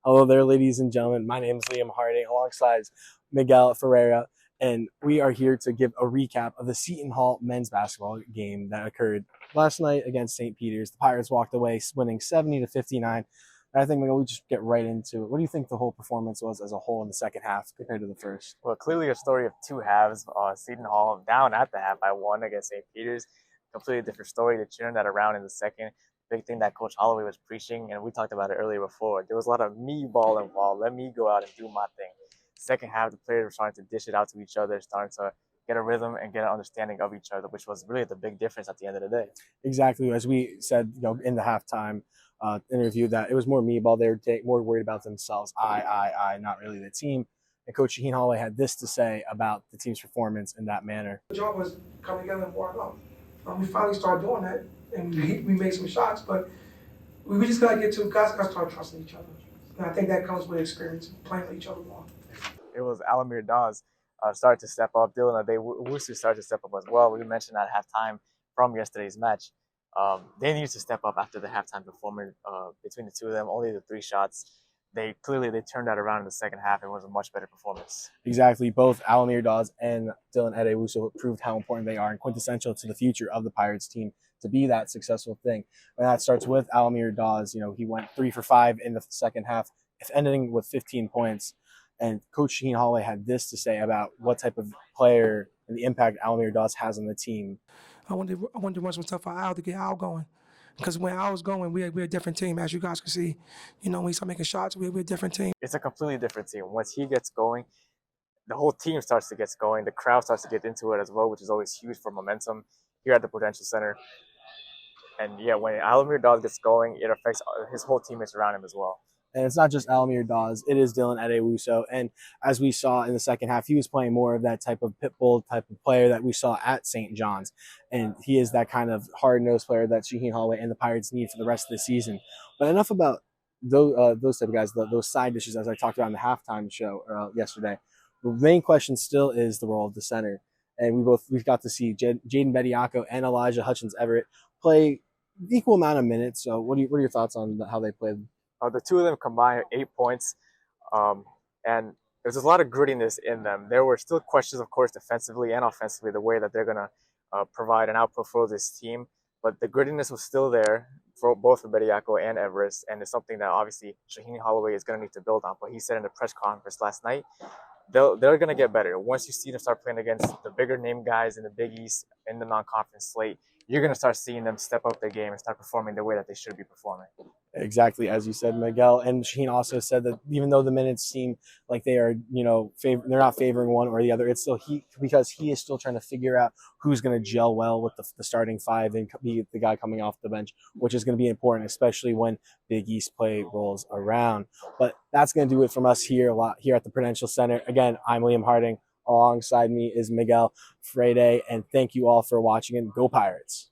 Hello there, ladies and gentlemen. My name is Liam Harding alongside Miguel Freire, and we are here to give a recap of the Seton Hall men's basketball game that occurred last night against St. Peter's. The Pirates walked away winning 70-59. And I think we'll just get right into it. What do you think the whole performance was as a whole in the second half compared to the first? Well, clearly a story of two halves. Seton Hall down at the half by one against St. Peter's. Completely different story. They turned that around in the second. Big thing that Coach Holloway was preaching, and we talked about it earlier before. There was a lot of me ball involved. Let me go out and do my thing. Second half, the players were starting to dish it out to each other, starting to get a rhythm and get an understanding of each other, which was really the big difference at the end of the day. Exactly. As we said, in the halftime interview, that it was more me ball. They were more worried about themselves. I, not really the team. And Coach Shaheen Holloway had this to say about the team's performance in that manner. The job was come together and warm up. We finally started doing that, and we made some shots, but we just gotta guys gotta start trusting each other. And I think that comes with experience, playing with each other more. It was Alamir Dawes started to step up. Dylan Adewusu started to step up as well. We mentioned at halftime from yesterday's match. They needed to step up after the halftime performance between the two of them. Only the 3 shots. They turned that around in the second half. It was a much better performance. Exactly. Both Alamir Dawes and Dylan Adewusu proved how important they are and quintessential to the future of the Pirates team to be that successful thing. And that starts with Alamir Dawes. He went 3 for 5 in the second half, ending with 15 points. And Coach Shaheen Holloway had this to say about what type of player and the impact Alamir Dawes has on the team. I wanted to run some stuff for Al to get Al going. Because when Al was going, we're a different team, as you guys can see. When we start making shots, we're a different team. It's a completely different team. Once he gets going, the whole team starts to get going. The crowd starts to get into it as well, which is always huge for momentum here at the Prudential Center. And yeah, when Alamir Dawes gets going, it affects his whole teammates around him as well. And it's not just Alamir Dawes, it is Dylan Adewusu. And as we saw in the second half, he was playing more of that type of pit bull type of player that we saw at St. John's. And he is that kind of hard-nosed player that Shaheen Holloway and the Pirates need for the rest of the season. But enough about those type of guys, those side dishes, as I talked about in the halftime show yesterday. The main question still is the role of the center. And we've got to see Jaden Bediako and Elijah Hutchins-Everett play equal amount of minutes. So what are your thoughts on how they played? The two of them combined 8 points, and there's a lot of grittiness in them. There were still questions, of course, defensively and offensively, the way that they're going to provide an output for this team. But the grittiness was still there for both for Bediako and Everest, and it's something that obviously Shaheen Holloway is going to need to build on. But he said in the press conference last night, they're going to get better. Once you see them start playing against the bigger name guys in the Big East in the non-conference slate, you're going to start seeing them step up their game and start performing the way that they should be performing. Exactly, as you said, Miguel. And Shaheen also said that even though the minutes seem like they are, they're not favoring one or the other, it's still because he is still trying to figure out who's going to gel well with the starting 5 and be the guy coming off the bench, which is going to be important, especially when Big East play rolls around. But that's going to do it from us here at the Prudential Center. Again, I'm Liam Harding. Alongside me is Miguel Freire, and thank you all for watching, and go Pirates.